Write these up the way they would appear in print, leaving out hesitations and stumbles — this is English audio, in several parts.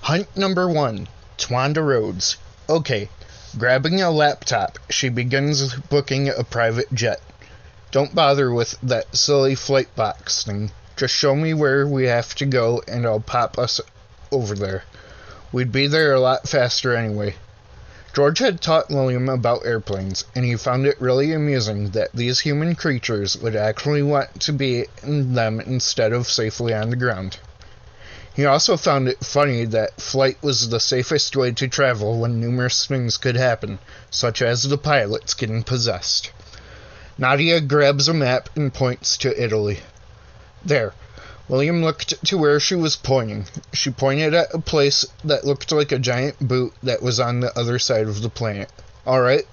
Hunt number 1, Twanda Roads. Okay, grabbing a laptop, she begins booking a private jet. Don't bother with that silly flight box thing. Just show me where we have to go and I'll pop us over there. We'd be there a lot faster anyway. George had taught William about airplanes, and he found it really amusing that these human creatures would actually want to be in them instead of safely on the ground. He also found it funny that flight was the safest way to travel when numerous things could happen, such as the pilots getting possessed. Nadia grabs a map and points to Italy. There. William looked to where she was pointing. She pointed at a place that looked like a giant boot that was on the other side of the planet. Alright,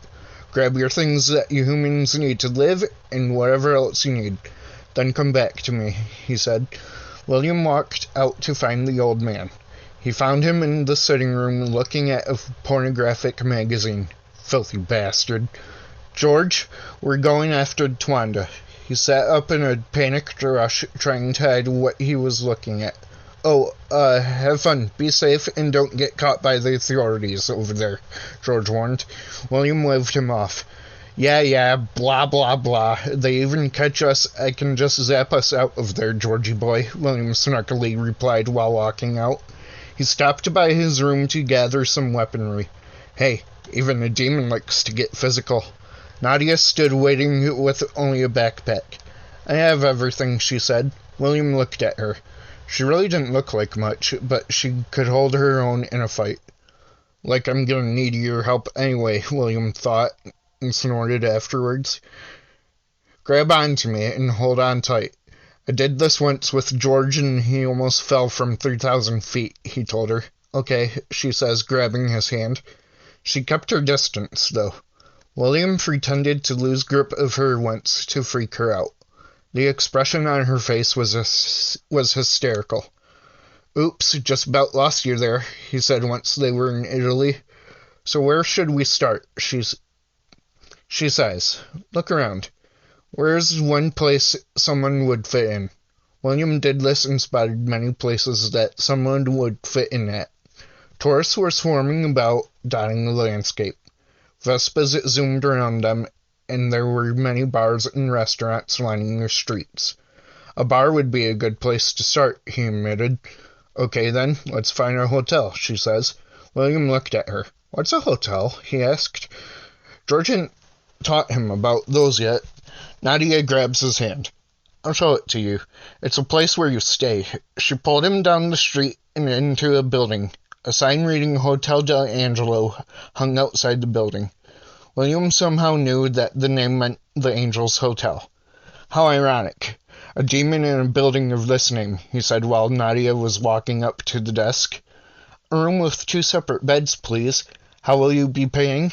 grab your things that you humans need to live, and whatever else you need. Then come back to me, he said. William walked out to find the old man. He found him in the sitting room looking at a pornographic magazine. Filthy bastard. George, we're going after Twanda. He sat up in a panicked rush, trying to hide what he was looking at. Oh, have fun, be safe, and don't get caught by the authorities over there, George warned. William waved him off. Yeah, blah, blah, blah. They even catch us, I can just zap us out of there, Georgie boy, William snarkily replied while walking out. He stopped by his room to gather some weaponry. Hey, even a demon likes to get physical. Nadia stood waiting with only a backpack. I have everything, she said. William looked at her. She really didn't look like much, but she could hold her own in a fight. Like I'm gonna need your help anyway, William thought, and snorted afterwards. Grab onto me and hold on tight. I did this once with George and he almost fell from 3,000 feet, he told her. Okay, she says, grabbing his hand. She kept her distance, though. William pretended to lose grip of her once to freak her out. The expression on her face was hysterical. Oops, just about lost you there, he said once they were in Italy. So where should we start? She sighs. Look around. Where's one place someone would fit in? William did this and spotted many places that someone would fit in at. Tourists were swarming about, dotting the landscape. Vespas zoomed around them, and there were many bars and restaurants lining the streets. A bar would be a good place to start, he admitted. Okay then, let's find a hotel, she says. William looked at her. What's a hotel? He asked. George hadn't taught him about those yet. Nadia grabs his hand. I'll show it to you. It's a place where you stay. She pulled him down the street and into a building. A sign reading Hotel del Angelo hung outside the building. William somehow knew that the name meant the Angel's Hotel. How ironic. A demon in a building of this name, he said while Nadia was walking up to the desk. A room with 2 separate beds, please. How will you be paying?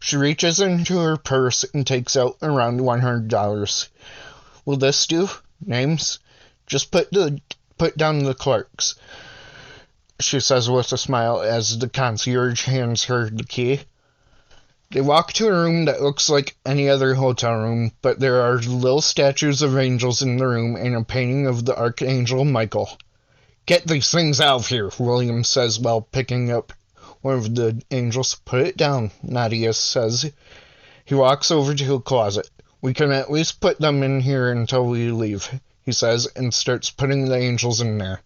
She reaches into her purse and takes out around $100. Will this do? Names? Just put down the clerks, she says with a smile as the concierge hands her the key. They walk to a room that looks like any other hotel room, but there are little statues of angels in the room and a painting of the Archangel Michael. Get these things out of here, William says while picking up one of the angels. Put it down, Nadia says. He walks over to a closet. We can at least put them in here until we leave, he says, and starts putting the angels in there.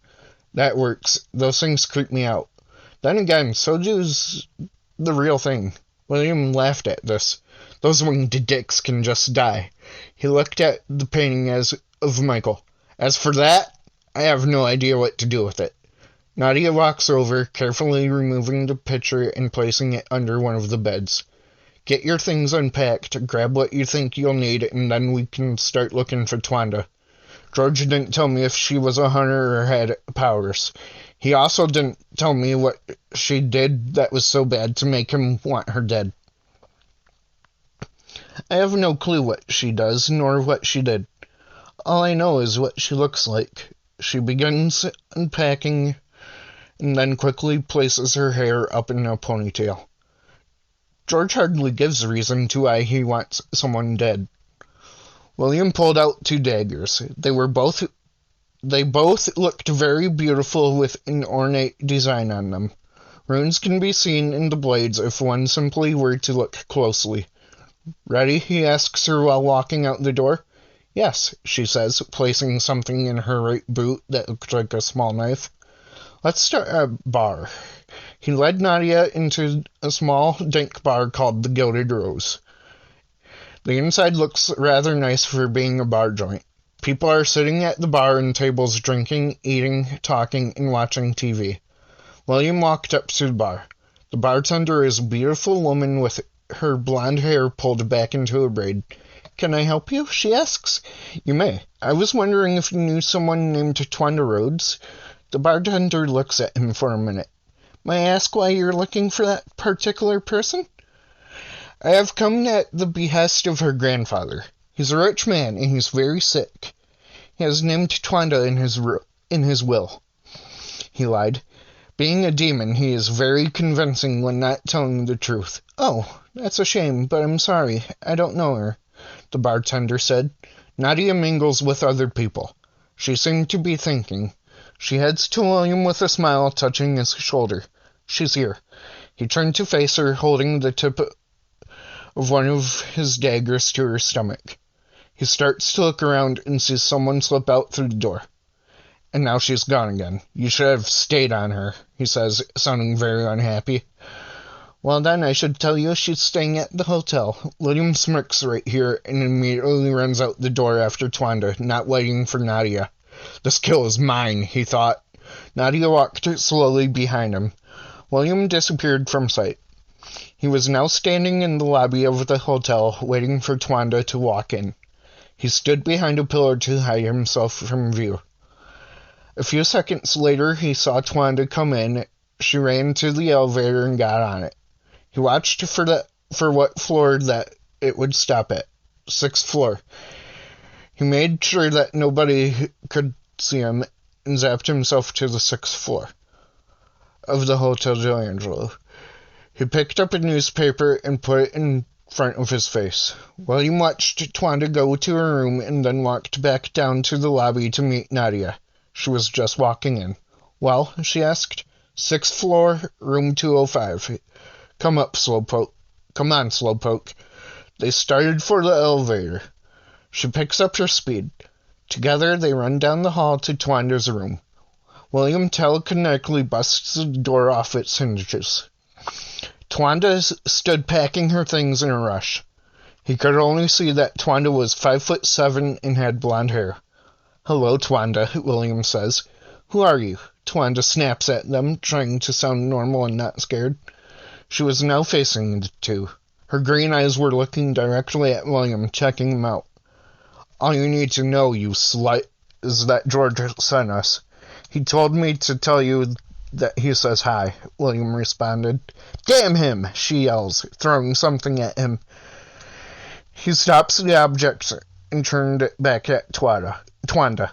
That works. Those things creep me out. Then again, so does the real thing. William laughed at this. Those winged dicks can just die. He looked at the painting of Michael. As for that, I have no idea what to do with it. Nadia walks over, carefully removing the picture and placing it under one of the beds. Get your things unpacked, grab what you think you'll need, and then we can start looking for Twanda. George didn't tell me if she was a hunter or had powers. He also didn't tell me what she did that was so bad to make him want her dead. I have no clue what she does, nor what she did. All I know is what she looks like. She begins unpacking and then quickly places her hair up in a ponytail. George hardly gives a reason to why he wants someone dead. William pulled out 2 daggers. They were both They both looked very beautiful with an ornate design on them. Runes can be seen in the blades if one simply were to look closely. Ready? He asks her while walking out the door. Yes, she says, placing something in her right boot that looked like a small knife. Let's start a bar. He led Nadia into a small, dank bar called the Gilded Rose. The inside looks rather nice for being a bar joint. People are sitting at the bar and tables drinking, eating, talking, and watching TV. William walked up to the bar. The bartender is a beautiful woman with her blonde hair pulled back into a braid. Can I help you? She asks. You may. I was wondering if you knew someone named Twanda Rhodes. The bartender looks at him for a minute. May I ask why you're looking for that particular person? I have come at the behest of her grandfather. He's a rich man, and he's very sick. He has named Twanda in his will. He lied. Being a demon, he is very convincing when not telling the truth. Oh, that's a shame, but I'm sorry. I don't know her, the bartender said. Nadia mingles with other people. She seemed to be thinking. She heads to William with a smile, touching his shoulder. She's here. He turned to face her, holding the tip of one of his daggers to her stomach. He starts to look around and sees someone slip out through the door. And now she's gone again. You should have stayed on her, he says, sounding very unhappy. Well then, I should tell you she's staying at the hotel. William smirks right here and immediately runs out the door after Twanda, not waiting for Nadia. This kill is mine, he thought. Nadia walked slowly behind him. William disappeared from sight. He was now standing in the lobby of the hotel, waiting for Twanda to walk in. He stood behind a pillar to hide himself from view. A few seconds later, he saw Twanda come in. She ran to the elevator and got on it. He watched for what floor that it would stop at. 6th floor. He made sure that nobody could see him and zapped himself to the 6th floor of the Hotel D'Angelo. He picked up a newspaper and put it in front of his face. William watched Twanda go to her room and then walked back down to the lobby to meet Nadia. She was just walking in. Well, she asked. 6th floor, room 205. Come up, Slowpoke. Come on, Slowpoke. They started for the elevator. She picks up her speed. Together, they run down the hall to Twanda's room. William telekinetically busts the door off its hinges. Twanda stood packing her things in a rush. He could only see that Twanda was 5'7" and had blonde hair. Hello, Twanda, William says. Who are you? Twanda snaps at them, trying to sound normal and not scared. She was now facing the two. Her green eyes were looking directly at William, checking him out. All you need to know, you slut, is that George sent us. He told me to tell you that he says hi, William responded. Damn him, she yells, throwing something at him. He stops the object and turned it back at Twanda.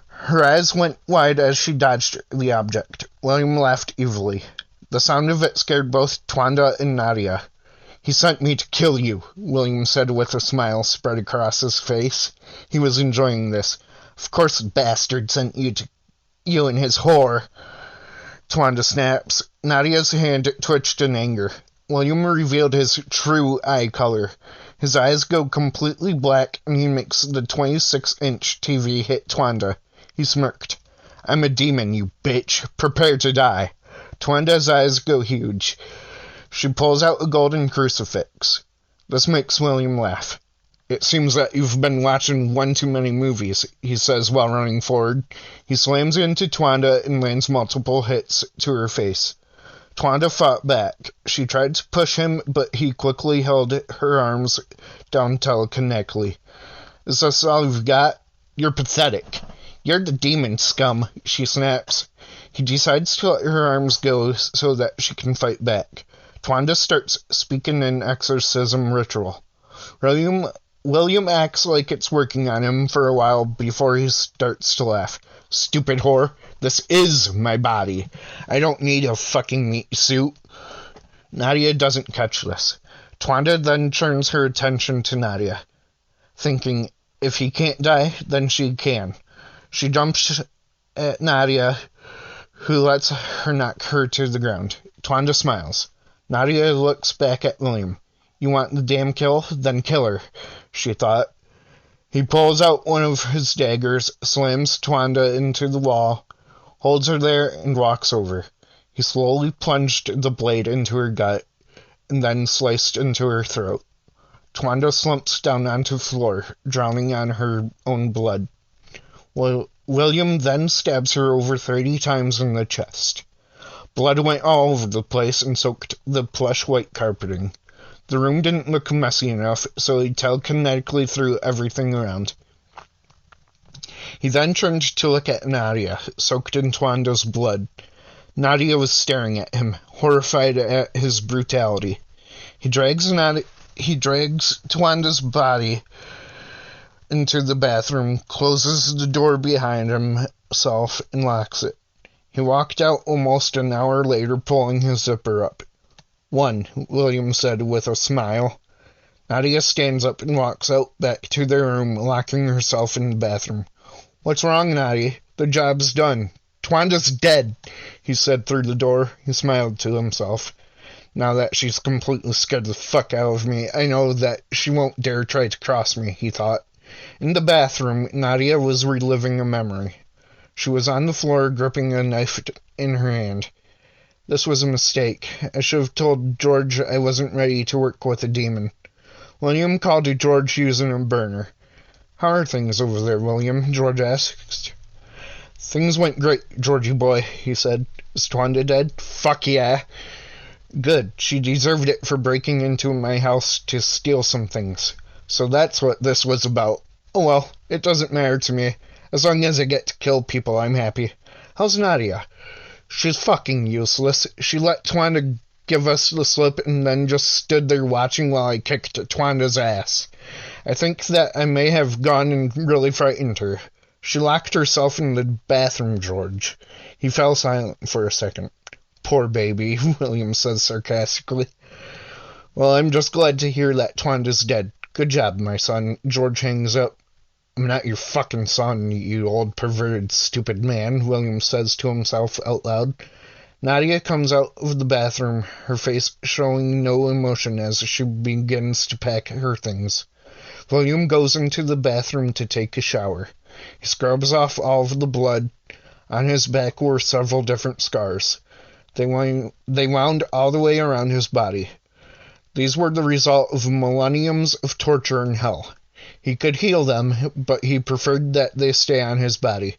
Her eyes went wide as she dodged the object. William laughed evilly. The sound of it scared both Twanda and Nadia. He sent me to kill you, William said with a smile spread across his face. He was enjoying this. Of course the bastard sent you and his whore. Twanda snaps. Nadia's hand twitched in anger. William revealed his true eye color. His eyes go completely black and he makes the 26-inch TV hit Twanda. He smirked. I'm a demon, you bitch. Prepare to die. Twanda's eyes go huge. She pulls out a golden crucifix. This makes William laugh. It seems that you've been watching one too many movies, he says while running forward. He slams into Twanda and lands multiple hits to her face. Twanda fought back. She tried to push him, but he quickly held her arms down telekinetically. Is this all you've got? You're pathetic. You're the demon, scum, she snaps. He decides to let her arms go so that she can fight back. Twanda starts speaking an exorcism ritual. William acts like it's working on him for a while before he starts to laugh. Stupid whore. This is my body. I don't need a fucking meat suit. Nadia doesn't catch this. Twanda then turns her attention to Nadia, thinking, if he can't die, then she can. She jumps at Nadia, who lets her knock her to the ground. Twanda smiles. Nadia looks back at William. You want the damn kill? Then kill her, she thought. He pulls out one of his daggers, slams Twanda into the wall, holds her there, and walks over. He slowly plunged the blade into her gut, and then sliced into her throat. Twanda slumps down onto the floor, drowning on her own blood. William then stabs her over 30 times in the chest. Blood went all over the place and soaked the plush white carpeting. The room didn't look messy enough, so he telekinetically threw everything around. He then turned to look at Nadia, soaked in Twanda's blood. Nadia was staring at him, horrified at his brutality. He drags Twanda's body into the bathroom, closes the door behind himself, and locks it. He walked out almost an hour later, pulling his zipper up. One, William said with a smile. Nadia stands up and walks out back to their room, locking herself in the bathroom. What's wrong, Nadia? The job's done. Twanda's dead, he said through the door. He smiled to himself. Now that she's completely scared the fuck out of me, I know that she won't dare try to cross me, he thought. In the bathroom, Nadia was reliving a memory. She was on the floor, gripping a knife in her hand. This was a mistake. I should have told George I wasn't ready to work with a demon. William called to George using a burner. How are things over there, William? George asked. Things went great, Georgie boy, he said. Is Twanda dead? Fuck yeah. Good. She deserved it for breaking into my house to steal some things. So that's what this was about. Oh well, it doesn't matter to me. As long as I get to kill people, I'm happy. How's Nadia? She's fucking useless. She let Twanda give us the slip and then just stood there watching while I kicked Twanda's ass. I think that I may have gone and really frightened her. She locked herself in the bathroom, George. He fell silent for a second. Poor baby, William says sarcastically. Well, I'm just glad to hear that Twanda's dead. Good job, my son. George hangs up. I'm not your fucking son, you old perverted stupid man, William says to himself out loud. Nadia comes out of the bathroom, her face showing no emotion as she begins to pack her things. William goes into the bathroom to take a shower. He scrubs off all of the blood. On his back were several different scars. They wound all the way around his body. These were the result of millenniums of torture in hell. He could heal them, but he preferred that they stay on his body.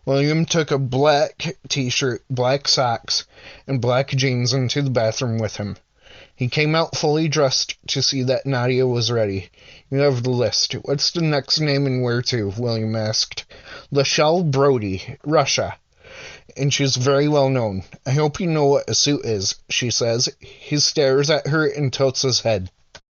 William took a black t-shirt, black socks, and black jeans into the bathroom with him. He came out fully dressed to see that Nadia was ready. You have the list. What's the next name and where to? William asked. Lachelle Brody, Russia. And she's very well known. I hope you know what a suit is, she says. He stares at her and tilts his head.